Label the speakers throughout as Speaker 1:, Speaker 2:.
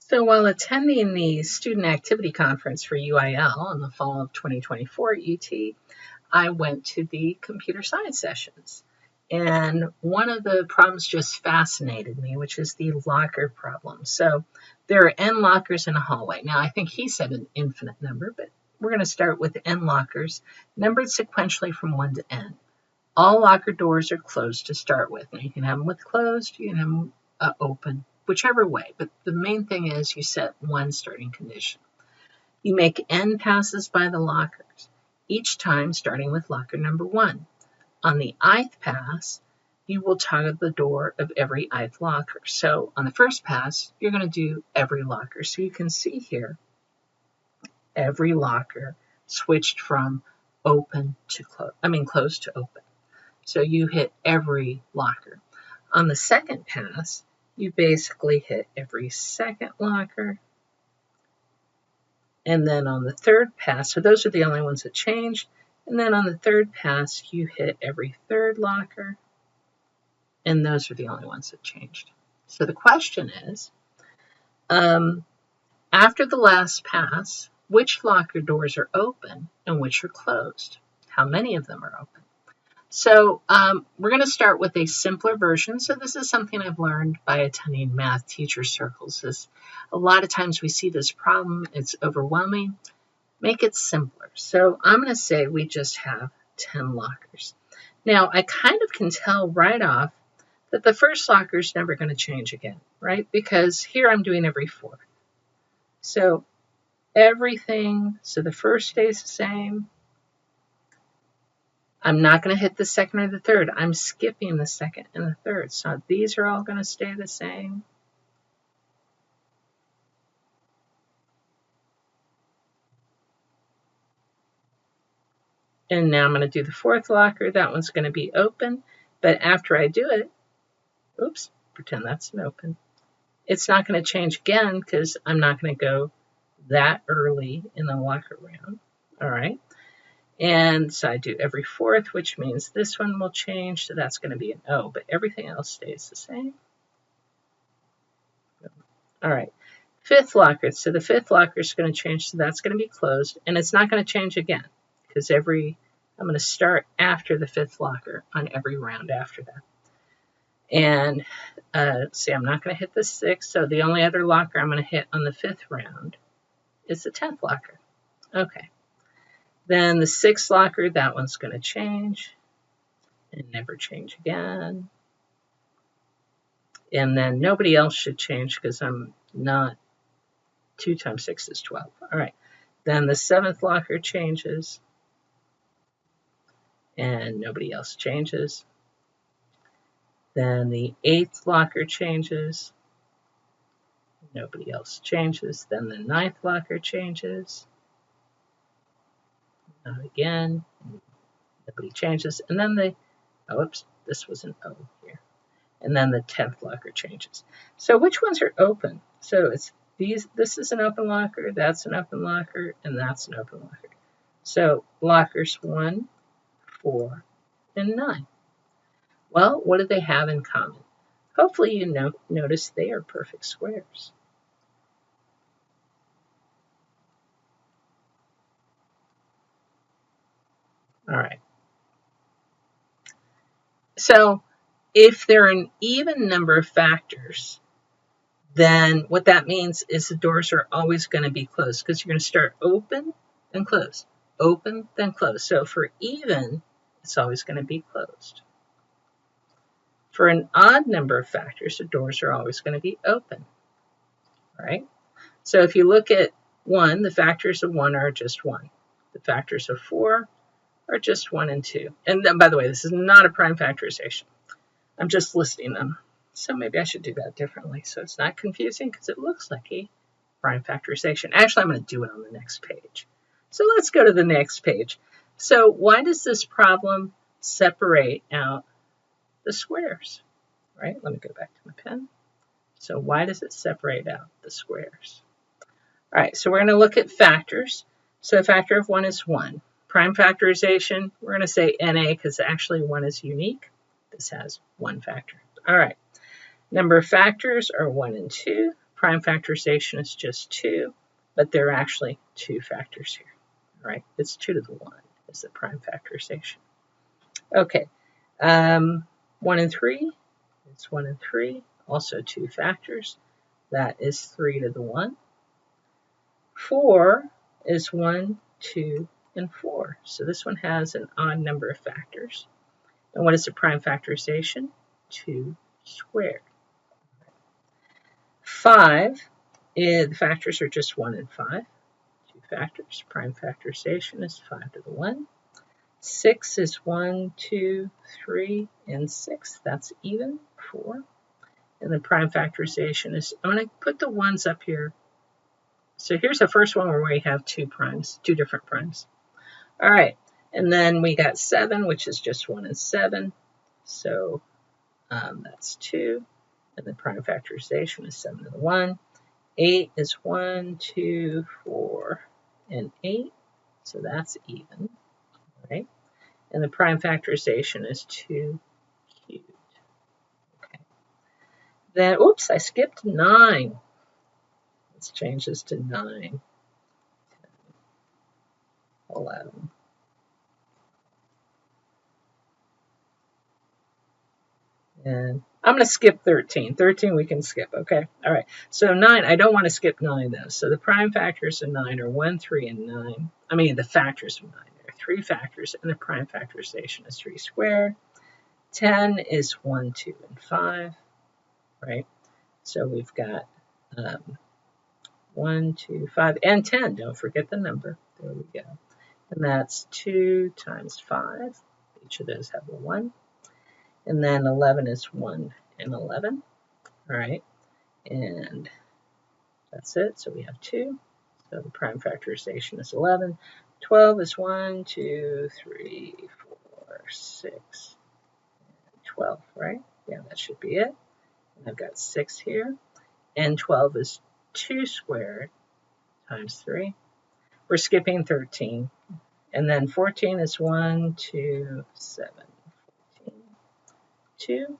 Speaker 1: So while attending the Student Activity Conference for UIL in the fall of 2024 at UT, I went to the computer science sessions. And one of the problems just fascinated me, which is the locker problem. So there are n lockers in a hallway. Now, I think he said an infinite number, but we're going to start with n lockers, numbered sequentially from 1 to n. All locker doors are closed to start with. Now, you can have them with closed, you can have them open, whichever way. But the main thing is you set one starting condition. You make n passes by the lockers, each time starting with locker number 1. On the ith pass, you will toggle the door of every ith locker. So on the first pass, you're going to do every locker. So you can see here, every locker switched from open to closed to open. So you hit every locker. On the second pass, you basically hit every second locker. And then on the third pass, so those are the only ones that changed. And then on the third pass, you hit every third locker. And those are the only ones that changed. So the question is, after the last pass, which locker doors are open and which are closed? How many of them are open? So we're going to start with a simpler version. So this is something I've learned by attending math teacher circles. A lot of times we see this problem, it's overwhelming. Make it simpler. So I'm going to say we just have 10 lockers. Now I kind of can tell right off that the first locker is never going to change again, right? Because here I'm doing every 4. So everything, so the first stays the same. I'm not going to hit the second or the third. I'm skipping the second and the third. So these are all going to stay the same. And now I'm going to do the fourth locker. That one's going to be open. But after I do it, oops, pretend that's an open. It's not going to change again because I'm not going to go that early in the locker round. All right. And so I do every 4th, which means this one will change. So that's going to be an O, but everything else stays the same. All right. 5th locker. So the 5th locker is going to change. So that's going to be closed. And it's not going to change again because I'm going to start after the 5th locker on every round after that. And see, I'm not going to hit the 6th. So the only other locker I'm going to hit on the 5th round is the 10th locker. Okay. Then the 6th locker, that one's going to change and never change again. And then nobody else should change because I'm not, 2 times 6 is 12. All right. Then the 7th locker changes and nobody else changes. Then the 8th locker changes. Nobody else changes. Then the 9th locker changes. Not again. Nobody changes. And then oops, this was an O here. And then the 10th locker changes. So which ones are open? So it's these. This is an open locker, that's an open locker, and that's an open locker. So lockers 1, 4, and 9. Well, what do they have in common? Hopefully you notice they are perfect squares. All right. So if there are an even number of factors, then what that means is the doors are always going to be closed because you're going to start open, then close, open, then close. So for even, it's always going to be closed. For an odd number of factors, the doors are always going to be open, right? So if you look at 1, the factors of 1 are just 1. The factors of 4 are just 1 and 2. And then, by the way, this is not a prime factorization. I'm just listing them. So maybe I should do that differently so it's not confusing because it looks like a prime factorization. Actually, I'm going to do it on the next page. So let's go to the next page. So why does this problem separate out the squares? Right? Let me go back to my pen. So why does it separate out the squares? All right, so we're going to look at factors. So a factor of 1 is 1. Prime factorization, we're going to say NA because actually 1 is unique. This has 1 factor. All right. Number of factors are 1 and 2. prime factorization is just 2, but there are actually 2 factors here. All right, it's 2 to the 1 is the prime factorization. Okay, 1 and 3, it's 1 and 3, also 2 factors. That is 3 to the 1. 4 is 1, 2, and 4. So this one has an odd number of factors. And what is the prime factorization? 2 squared. 5, the factors are just 1 and 5. 2 factors. Prime factorization is 5 to the 1. 6 is 1, 2, 3, and 6. That's even. 4. And the prime factorization is, I'm going to put the ones up here. So here's the first one where we have 2 primes, 2 different primes. All right. And then we got 7, which is just 1 and 7. So that's 2. And the prime factorization is 7 to the 1. 8 is 1, 2, 4, and 8. So that's even. Right? And the prime factorization is 2 cubed. Okay. Then, oops, I skipped 9. Let's change this to 9, 10, 11. And I'm going to skip 13. 13 we can skip, okay? All right, so 9, I don't want to skip 9 though. So the prime factors of 9 are 1, 3, and 9. I mean, the factors of 9. There are 3 factors, and the prime factorization is 3 squared. 10 is 1, 2, and 5, right? So we've got 1, 2, 5, and 10. Don't forget the number. There we go. And that's 2 times 5. Each of those have a 1. And then 11 is 1 and 11. All right. And that's it. So we have 2. So the prime factorization is 11. 12 is 1, 2, 3, 4, 6, 12, right? Yeah, that should be it. And I've got 6 here. And 12 is 2 squared times 3. We're skipping 13. And then 14 is 1, 2, 7, 14, 2.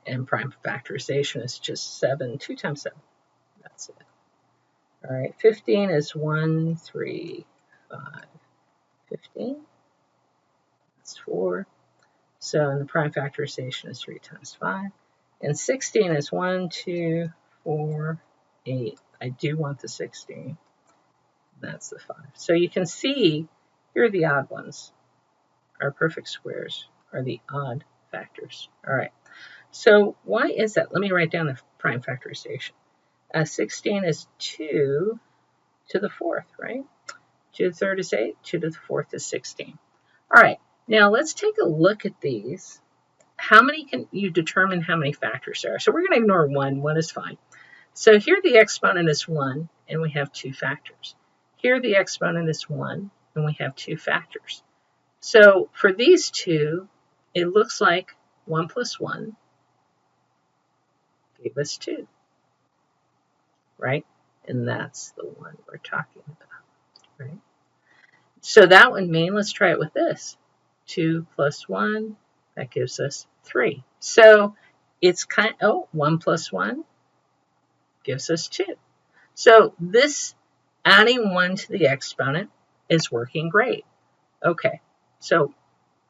Speaker 1: And prime factorization is just 7. 2 times 7. That's it. All right. 15 is 1, 3, 5, 15. That's 4. So and the prime factorization is 3 times 5. And 16 is 1, 2, 4, 8. I do want the 16. That's the 5. So you can see here are the odd ones. Our perfect squares are the odd factors. All right. So why is that? Let me write down the prime factorization. 16 is 2 to the 4th, right? 2 to the 3rd is 8. 2 to the 4th is 16. All right. Now let's take a look at these. How many can you determine how many factors there are? So we're going to ignore 1. 1 is fine. So here the exponent is 1, and we have 2 factors. Here the exponent is 1, and we have 2 factors. So for these two, it looks like 1 plus 1 gave us 2, right? And that's the one we're talking about, right? So that would mean, let's try it with this. 2 plus 1, that gives us 3. So it's kind of, 1 plus 1 gives us 2. So this adding 1 to the exponent is working great. Okay, so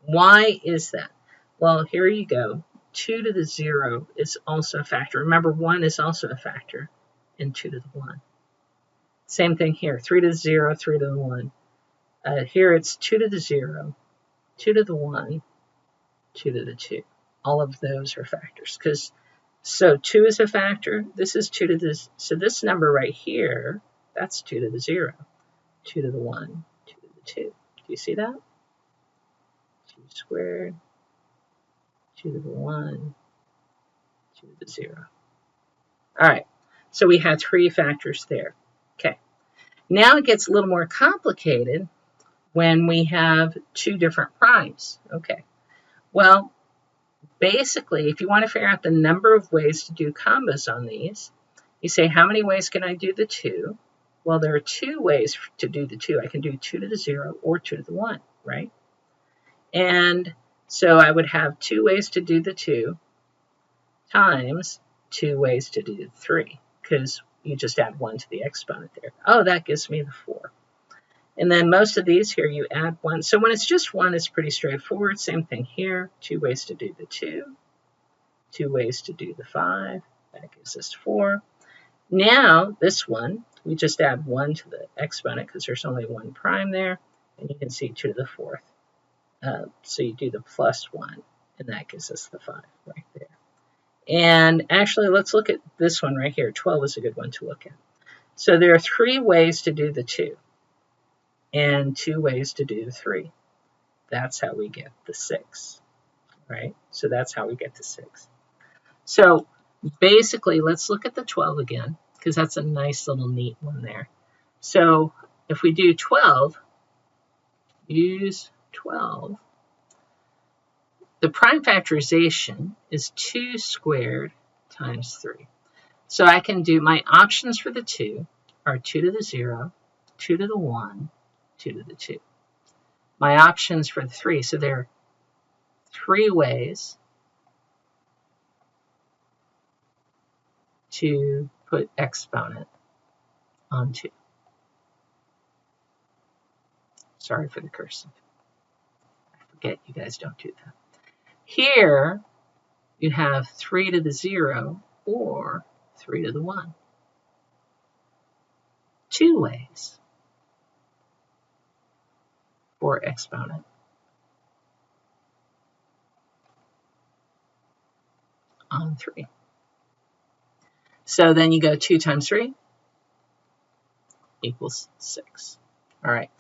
Speaker 1: why is that? Well, here you go. 2 to the 0 is also a factor. Remember, 1 is also a factor, and 2 to the 1. Same thing here, 3 to the 0, 3 to the 1. Here it's 2 to the 0, 2 to the 1, 2 to the 2. All of those are factors. So 2 is a factor. This is 2 to the, so this number right here, that's 2 to the 0, 2 to the 1, 2 to the 2. Do you see that? 2 squared, 2 to the 1, 2 to the 0. All right, so we have 3 factors there. Okay, now it gets a little more complicated when we have 2 different primes. Okay, well, basically, if you want to figure out the number of ways to do combos on these, you say, how many ways can I do the 2? Well, there are 2 ways to do the 2. I can do 2 to the 0 or 2 to the 1, right? And so I would have 2 ways to do the 2 times 2 ways to do 3, because you just add 1 to the exponent there. Oh, that gives me the 4. And then most of these here, you add 1. So when it's just 1, it's pretty straightforward. Same thing here. 2 ways to do the 2. 2 ways to do the 5. That gives us 4. Now, this one, we just add 1 to the exponent because there's only 1 prime there. And you can see 2 to the 4th. So you do the plus 1, and that gives us the 5 right there. And actually, let's look at this one right here. 12 is a good one to look at. So there are 3 ways to do the 2 and 2 ways to do the 3. That's how we get the 6, right? So that's how we get to 6. So basically, let's look at the 12 again, because that's a nice little neat one there. So if we do 12, use 12. The prime factorization is 2 squared times 3. So I can do, my options for the 2 are 2 to the 0, 2 to the 1, 2 to the 2. My options for the 3, so there are 3 ways to put exponent on 2. Sorry for the cursive. I forget you guys don't do that. Here, you have 3 to the 0 or 3 to the 1. 2 ways for exponent on 3. So then you go 2 times 3 equals 6. All right.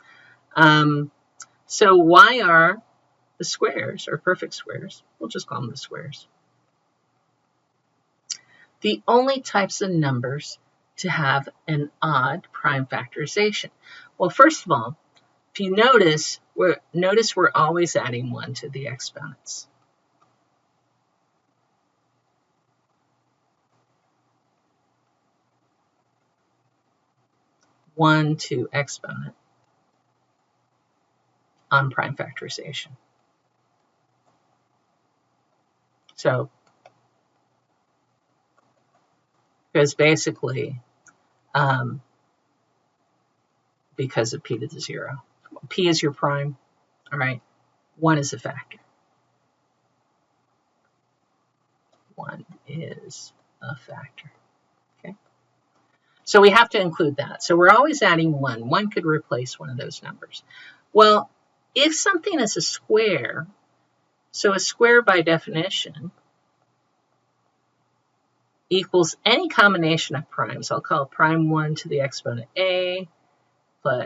Speaker 1: So why are the squares, or perfect squares, we'll just call them the squares, the only types of numbers to have an odd prime factorization? Well, first of all, if you notice we're always adding 1 to the exponents. One to exponent on prime factorization. So, because basically, because of p to the 0. P is your prime, all right? 1 is a factor. 1 is a factor, okay? So we have to include that. So we're always adding 1. 1 could replace one of those numbers. Well, if something is a square, so a square by definition equals any combination of primes. I'll call prime 1 to the exponent a,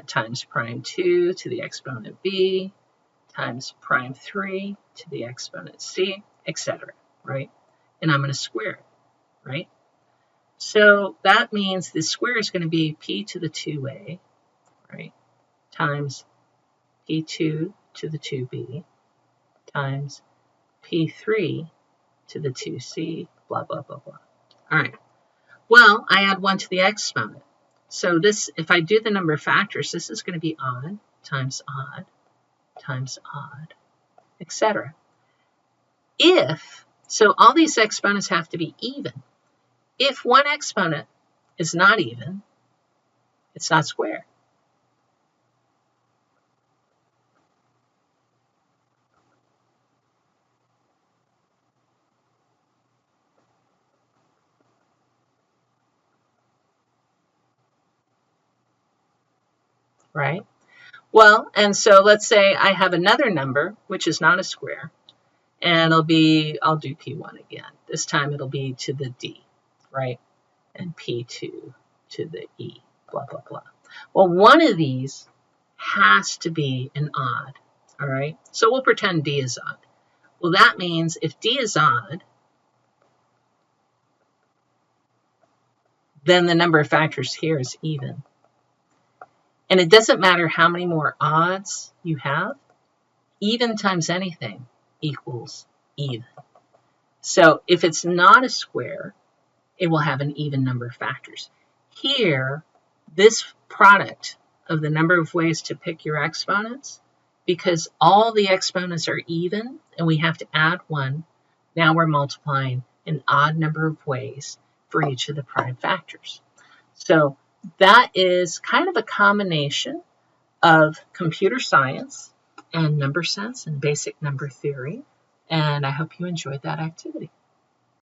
Speaker 1: times prime 2 to the exponent b, times prime 3 to the exponent c, etc., right? And I'm going to square it, right? So that means the square is going to be p to the 2a, right, times p2 to the 2b, times p3 to the 2c, blah, blah, blah, blah. All right. Well, I add 1 to the exponent. So this, if I do the number of factors, this is going to be odd times odd times odd, etc. So all these exponents have to be even. If one exponent is not even, it's not square. Right? Well, and so let's say I have another number, which is not a square, and I'll do P1 again. This time it'll be to the D, right? And P2 to the E, blah, blah, blah. Well, one of these has to be an odd, all right? So we'll pretend D is odd. Well, that means if D is odd, then the number of factors here is even. And it doesn't matter how many more odds you have, even times anything equals even. So if it's not a square, it will have an even number of factors. Here, this product of the number of ways to pick your exponents, because all the exponents are even and we have to add 1, now we're multiplying an odd number of ways for each of the prime factors. So that is kind of a combination of computer science and number sense and basic number theory. And I hope you enjoyed that activity.